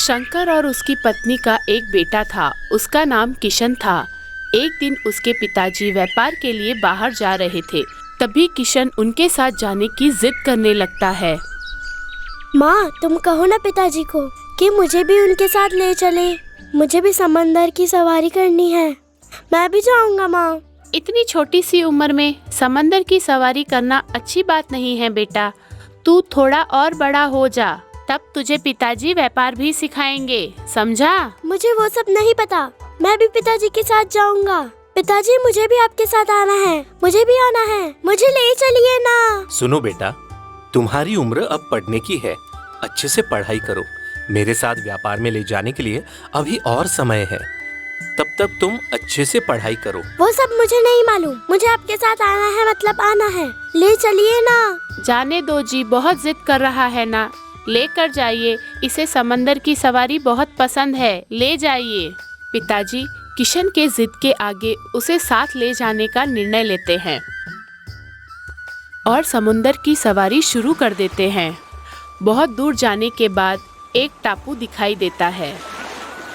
शंकर और उसकी पत्नी का एक बेटा था। उसका नाम किशन था। एक दिन उसके पिताजी व्यापार के लिए बाहर जा रहे थे। तभी किशन उनके साथ जाने की जिद करने लगता है। माँ, तुम कहो ना पिताजी को कि मुझे भी उनके साथ ले चले। मुझे भी समंदर की सवारी करनी है। मैं भी जाऊंगा माँ। इतनी छोटी सी उम्र में समंदर की सवारी करना अच्छी बात नहीं है बेटा। तू थोड़ा और बड़ा हो जा, तब तुझे पिताजी व्यापार भी सिखाएंगे, समझा? मुझे वो सब नहीं पता। मैं भी पिताजी के साथ जाऊंगा। पिताजी, मुझे भी आपके साथ आना है। मुझे भी आना है। मुझे ले चलिए ना। सुनो बेटा, तुम्हारी उम्र अब पढ़ने की है। अच्छे से पढ़ाई करो। मेरे साथ व्यापार में ले जाने के लिए अभी और समय है। तब तक तुम अच्छे से पढ़ाई करो। वो सब मुझे नहीं मालूम। मुझे आपके साथ आना है, मतलब आना है। ले चलिए ना। जाने दो जी, बहुत जिद कर रहा है ना, लेकर जाइए। इसे समंदर की सवारी बहुत पसंद है, ले जाइए। पिताजी किशन के जिद के आगे उसे साथ ले जाने का निर्णय लेते हैं और समुंदर की सवारी शुरू कर देते हैं। बहुत दूर जाने के बाद एक टापू दिखाई देता है।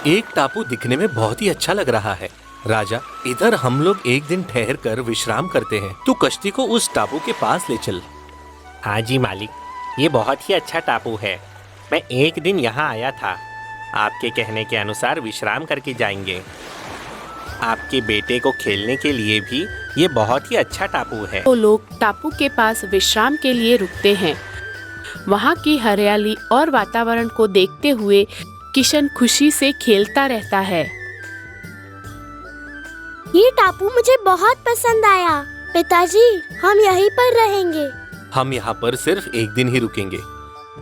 एक टापू दिखने में बहुत ही अच्छा लग रहा है। राजा, इधर हम लोग एक दिन ठहर कर विश्राम करते हैं। तू कश्ती को उस टापू के पास ले चल। हाँ जी मालिक, ये बहुत ही अच्छा टापू है। मैं एक दिन यहाँ आया था। आपके कहने के अनुसार विश्राम करके जाएंगे। आपके बेटे को खेलने के लिए भी ये बहुत ही अच्छा टापू है। वो लोग टापू के पास विश्राम के लिए रुकते हैं। वहाँ की हरियाली और वातावरण को देखते हुए किशन खुशी से खेलता रहता है। ये टापू मुझे बहुत पसंद आया। पिताजी, हम यहीं पर रहेंगे। हम यहाँ पर सिर्फ एक दिन ही रुकेंगे।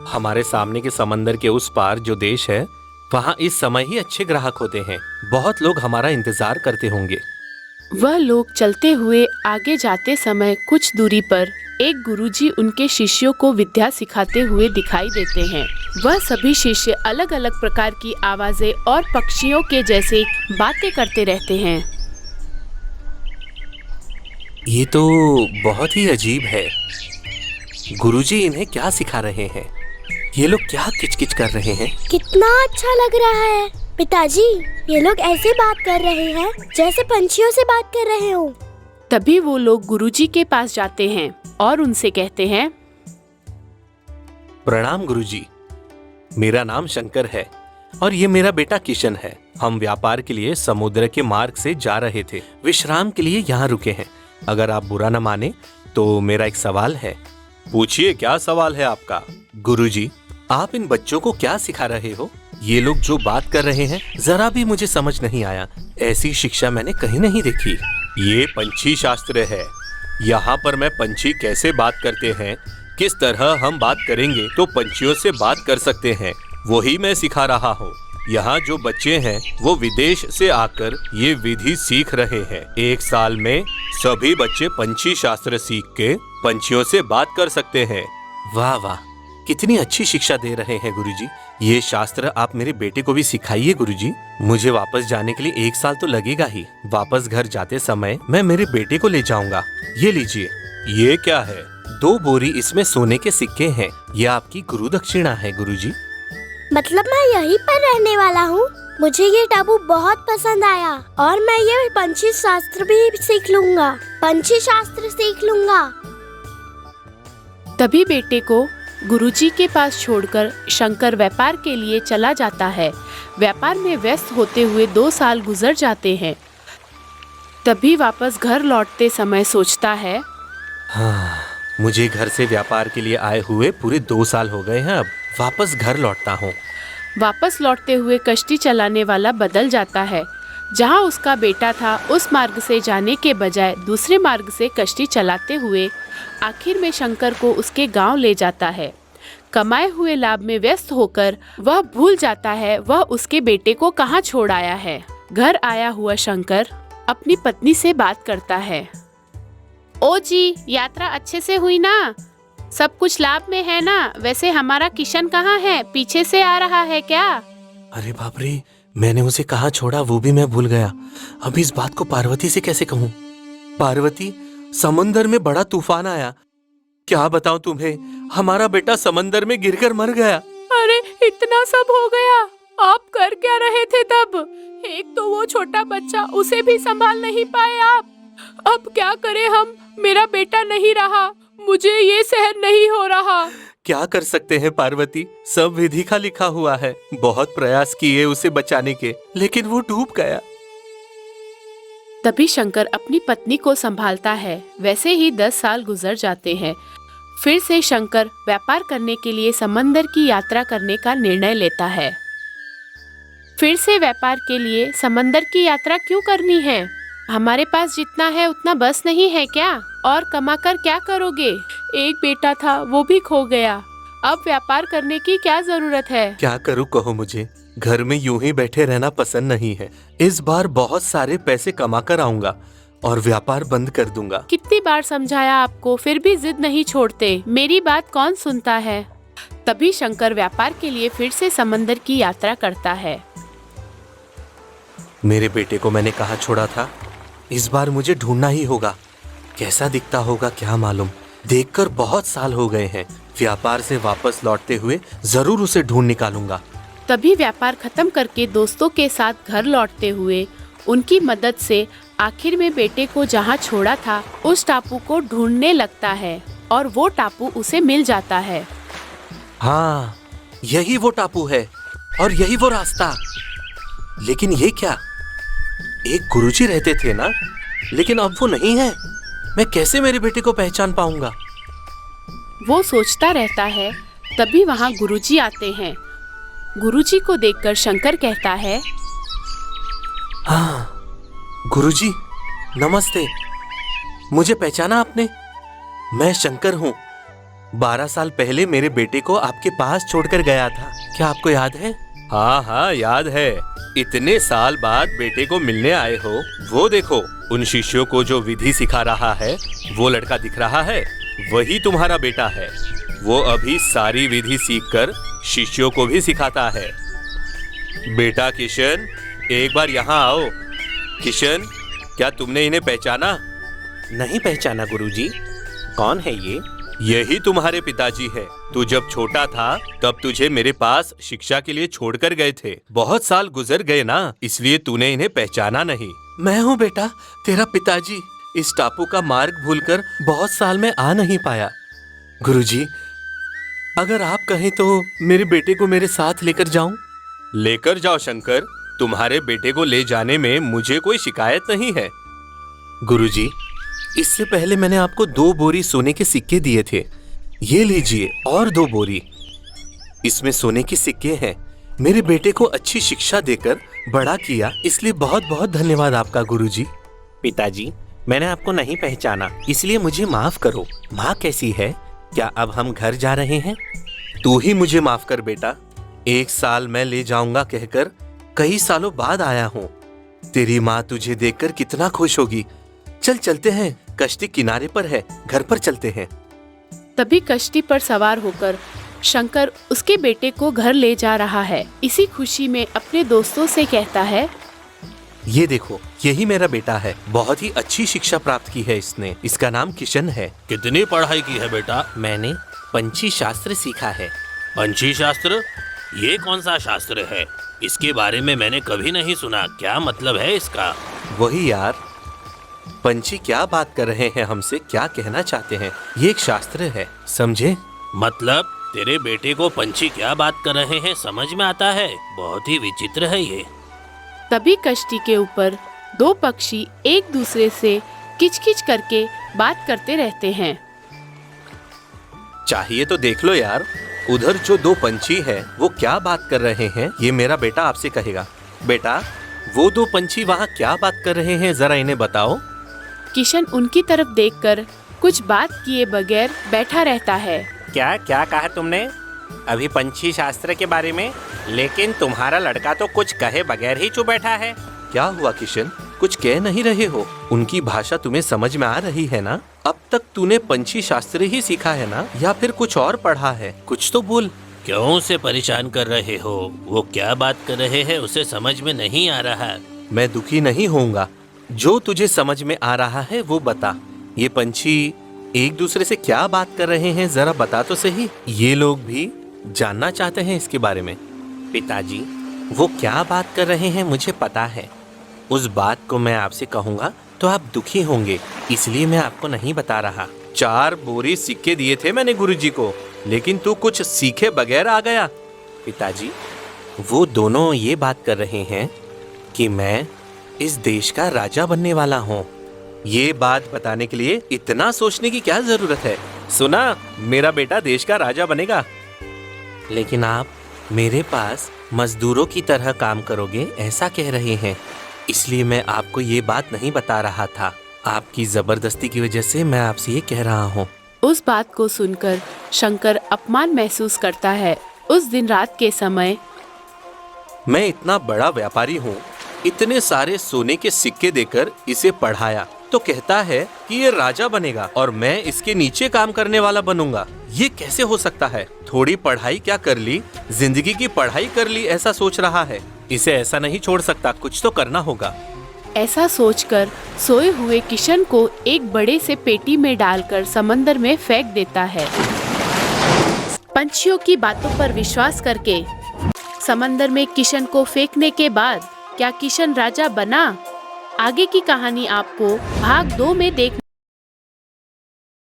हमारे सामने के समंदर के उस पार जो देश है, वहाँ इस समय ही अच्छे ग्राहक होते हैं। बहुत लोग हमारा इंतजार करते होंगे। वह लोग चलते हुए आगे जाते समय कुछ दूरी पर एक गुरुजी उनके शिष्यों को विद्या सिखाते हुए दिखाई देते हैं। वह सभी शिष्य अलग अलग प्रकार की आवाजें और पक्षियों के जैसे बातें करते रहते हैं। ये तो बहुत ही अजीब है। गुरुजी इन्हें क्या सिखा रहे हैं? ये लोग क्या किचकिच कर रहे हैं? कितना अच्छा लग रहा है। पिताजी, ये लोग ऐसे बात कर रहे हैं जैसे पंछियों से बात कर रहे हो। तभी वो लोग गुरुजी के पास जाते हैं और उनसे कहते हैं, प्रणाम गुरुजी। मेरा नाम शंकर है और ये मेरा बेटा किशन है। हम व्यापार के लिए समुद्र के मार्ग से जा रहे थे। विश्राम के लिए यहाँ रुके हैं। अगर आप बुरा न माने तो मेरा एक सवाल है। पूछिए, क्या सवाल है आपका? गुरुजी, आप इन बच्चों को क्या सिखा रहे हो? ये लोग जो बात कर रहे हैं जरा भी मुझे समझ नहीं आया। ऐसी शिक्षा मैंने कहीं नहीं देखी। ये पंछी शास्त्र है। यहाँ पर मैं पंछी कैसे बात करते हैं, किस तरह हम बात करेंगे तो पंछियों से बात कर सकते हैं, वही मैं सिखा रहा हूँ। यहाँ जो बच्चे हैं वो विदेश से आकर ये विधि सीख रहे हैं। एक साल में सभी बच्चे पंछी शास्त्र सीख के पंछियों से बात कर सकते हैं। वाह वाह, कितनी अच्छी शिक्षा दे रहे हैं गुरुजी। ये शास्त्र आप मेरे बेटे को भी सिखाइए गुरुजी। मुझे वापस जाने के लिए एक साल तो लगेगा ही। वापस घर जाते समय मैं मेरे बेटे को ले जाऊंगा। ये लीजिए। ये क्या है? 2 बोरी इसमें सोने के सिक्के हैं। ये आपकी गुरु दक्षिणा है गुरुजी। मतलब मैं यहीं पर रहने वाला हूँ। मुझे ये टापू बहुत पसंद आया और मैं ये पंछी शास्त्र भी सीख लूंगा। पंछी शास्त्र सीख लूंगा। तभी बेटे को गुरुजी के पास छोड़कर शंकर व्यापार के लिए चला जाता है। व्यापार में व्यस्त होते हुए 2 साल गुजर जाते हैं। तभी वापस घर लौटते समय सोचता है, हाँ, मुझे घर से व्यापार के लिए आए हुए पूरे 2 साल हो गए हैं। अब वापस घर लौटता हूँ। वापस लौटते हुए कश्ती चलाने वाला बदल जाता है। जहाँ उसका बेटा था उस मार्ग से जाने के बजाय दूसरे मार्ग से कश्ती चलाते हुए आखिर में शंकर को उसके गांव ले जाता है। कमाए हुए लाभ में व्यस्त होकर वह भूल जाता है वह उसके बेटे को कहाँ छोड़ आया है। घर आया हुआ शंकर अपनी पत्नी से बात करता है। ओ जी, यात्रा अच्छे से हुई ना? सब कुछ लाभ में है ना? वैसे हमारा किशन कहाँ है? पीछे से आ रहा है क्या? अरे बाप रे, मैंने उसे कहाँ छोड़ा वो भी मैं भूल गया। अब इस बात को पार्वती से कैसे कहूँ? पार्वती, समंदर में बड़ा तूफान आया। क्या बताऊं तुम्हें, हमारा बेटा समंदर में गिरकर मर गया। अरे, इतना सब हो गया। आप कर क्या रहे थे तब? एक तो वो छोटा बच्चा, उसे भी संभाल नहीं पाए आप। अब क्या करें हम? मेरा बेटा नहीं रहा, मुझे ये सहन नहीं हो रहा। क्या कर सकते हैं पार्वती, सब विधि का लिखा हुआ है। बहुत प्रयास किए उसे बचाने के, लेकिन वो डूब गया। तभी शंकर अपनी पत्नी को संभालता है। वैसे ही 10 साल गुजर जाते हैं। फिर से शंकर व्यापार करने के लिए समंदर की यात्रा करने का निर्णय लेता है। फिर से व्यापार के लिए समंदर की यात्रा क्यों करनी है? हमारे पास जितना है उतना बस नहीं है क्या? और कमाकर क्या करोगे? एक बेटा था, वो भी खो गया। अब व्यापार करने की क्या जरूरत है? क्या करूँ कहो मुझे, घर में यूं ही बैठे रहना पसंद नहीं है। इस बार बहुत सारे पैसे कमा कर आऊंगा और व्यापार बंद कर दूंगा। कितनी बार समझाया आपको, फिर भी जिद नहीं छोड़ते। मेरी बात कौन सुनता है? तभी शंकर व्यापार के लिए फिर से समंदर की यात्रा करता है। मेरे बेटे को मैंने कहाँ छोड़ा था? इस बार मुझे ढूंढना ही होगा। कैसा दिखता होगा क्या मालूम। देखकर बहुत साल हो गए हैं। व्यापार से वापस लौटते हुए जरूर उसे ढूंढ निकालूंगा। तभी व्यापार खत्म करके दोस्तों के साथ घर लौटते हुए उनकी मदद से आखिर में बेटे को जहाँ छोड़ा था उस टापू को ढूंढने लगता है और वो टापू उसे मिल जाता है। हाँ, यही वो टापू है और यही वो रास्ता। लेकिन ये क्या? एक गुरुजी रहते थे ना, लेकिन अब वो नहीं है। मैं कैसे मेरे बेटे को पहचान पाऊंगा? वो सोचता रहता है। तभी वहाँ गुरुजी आते हैं। गुरुजी को देखकर शंकर कहता है, हाँ गुरुजी, नमस्ते। मुझे पहचाना आपने? मैं शंकर हूँ। 12 साल पहले मेरे बेटे को आपके पास छोड़कर गया था। क्या आपको याद है? हाँ हाँ, याद है। इतने साल बाद बेटे को मिलने आए हो। वो देखो, उन शिष्यों को जो विधि सिखा रहा है, वो लड़का दिख रहा है, वही तुम्हारा बेटा है। वो अभी सारी विधि सीखकर शिष्यों को भी सिखाता है। बेटा किशन, एक बार यहाँ आओ। किशन, क्या तुमने इन्हें पहचाना? नहीं पहचाना गुरुजी। कौन है ये? यही तुम्हारे पिताजी है। तू जब छोटा था तब तुझे मेरे पास शिक्षा के लिए छोड़कर गए थे। बहुत साल गुजर गए ना, इसलिए तूने इन्हें पहचाना नहीं। मैं हूँ बेटा, तेरा पिताजी। इस टापू का मार्ग भूलकर बहुत साल में आ नहीं पाया। गुरुजी, अगर आप कहें तो मेरे बेटे को मेरे साथ लेकर जाऊं? लेकर जाओ शंकर, तुम्हारे बेटे को ले जाने में मुझे कोई शिकायत नहीं है। गुरुजी, इससे पहले मैंने आपको 2 बोरी सोने के सिक्के दिए थे। ये लीजिए और 2 बोरी। इसमें सोने के सिक्के हैं। मेरे बेटे को अच्छी शिक्षा देकर बड़ा किया, इसलिए बहुत बहुत धन्यवाद आपका गुरुजी। पिताजी, मैंने आपको नहीं पहचाना, इसलिए मुझे माफ करो। माँ कैसी है? क्या अब हम घर जा रहे हैं? तू ही मुझे माफ कर बेटा। 1 साल मैं ले जाऊंगा कहकर कई सालों बाद आया हूँ। तेरी माँ तुझे देखकर कितना खुश होगी। चल चलते हैं, कश्ती किनारे पर है, घर पर चलते हैं। तभी कश्ती पर सवार होकर शंकर उसके बेटे को घर ले जा रहा है। इसी खुशी में अपने दोस्तों से कहता है, ये देखो, यही मेरा बेटा है। बहुत ही अच्छी शिक्षा प्राप्त की है इसने। इसका नाम किशन है। कितनी पढ़ाई की है बेटा? मैंने पंछी शास्त्र सीखा है। पंछी शास्त्र? ये कौन सा शास्त्र है? इसके बारे में मैंने कभी नहीं सुना। क्या मतलब है इसका? वही यार, पंछी क्या बात कर रहे हैं हमसे, क्या कहना चाहते हैं? ये एक शास्त्र है, समझे? मतलब तेरे बेटे को पंछी क्या बात कर रहे हैं समझ में आता है। बहुत ही विचित्र है ये। तभी कश्ती के ऊपर 2 पक्षी एक दूसरे से किचकिच करके बात करते रहते हैं। चाहिए तो देख लो यार, उधर जो 2 पंछी हैं, वो क्या बात कर रहे हैं, ये मेरा बेटा आपसे कहेगा। बेटा, वो 2 पंछी वहाँ क्या बात कर रहे हैं, जरा इन्हें बताओ। किशन उनकी तरफ देखकर कुछ बात किए बगैर बैठा रहता है। क्या क्या कहा तुमने? अभी पंछी शास्त्र के बारे में? लेकिन तुम्हारा लड़का तो कुछ कहे बगैर ही चुप बैठा है। क्या हुआ किशन, कुछ कह नहीं रहे हो? उनकी भाषा तुम्हें समझ में आ रही है ना? अब तक तूने पंछी शास्त्र ही सीखा है ना, या फिर कुछ और पढ़ा है? कुछ तो बोल। क्यों उसे परेशान कर रहे हो? वो क्या बात कर रहे हैं उसे समझ में नहीं आ रहा। मैं दुखी नहीं होऊंगा। जो तुझे समझ में आ रहा है वो बता। ये पंछी एक दूसरे से क्या बात कर रहे हैं, जरा बता तो सही। ये लोग भी जानना चाहते हैं इसके बारे में। पिताजी, वो क्या बात कर रहे हैं मुझे पता है। उस बात को मैं आपसे कहूँगा तो आप दुखी होंगे, इसलिए मैं आपको नहीं बता रहा। 4 बोरी सिक्के दिए थे मैंने गुरुजी को, लेकिन तू कुछ सीखे बगैर आ गया। पिताजी, वो दोनों ये बात कर रहे हैं कि मैं इस देश का राजा बनने वाला हूँ। ये बात बताने के लिए इतना सोचने की क्या जरूरत है? सुना, मेरा बेटा देश का राजा बनेगा। लेकिन आप मेरे पास मजदूरों की तरह काम करोगे ऐसा कह रहे हैं, इसलिए मैं आपको ये बात नहीं बता रहा था। आपकी जबरदस्ती की वजह से मैं आपसे ये कह रहा हूँ। उस बात को सुनकर शंकर अपमान महसूस करता है। उस दिन रात के समय मैं इतना बड़ा व्यापारी हूँ, इतने सारे सोने के सिक्के देकर इसे पढ़ाया तो कहता है कि ये राजा बनेगा और मैं इसके नीचे काम करने वाला बनूंगा। ये कैसे हो सकता है? थोड़ी पढ़ाई क्या कर ली, जिंदगी की पढ़ाई कर ली ऐसा सोच रहा है। इसे ऐसा नहीं छोड़ सकता, कुछ तो करना होगा। ऐसा सोचकर सोए हुए किशन को एक बड़े से पेटी में डालकर समंदर में फेंक देता है। पंछियों की बातों पर विश्वास करके समंदर में किशन को फेंकने के बाद क्या किशन राजा बना? आगे की कहानी आपको भाग 2 में देखने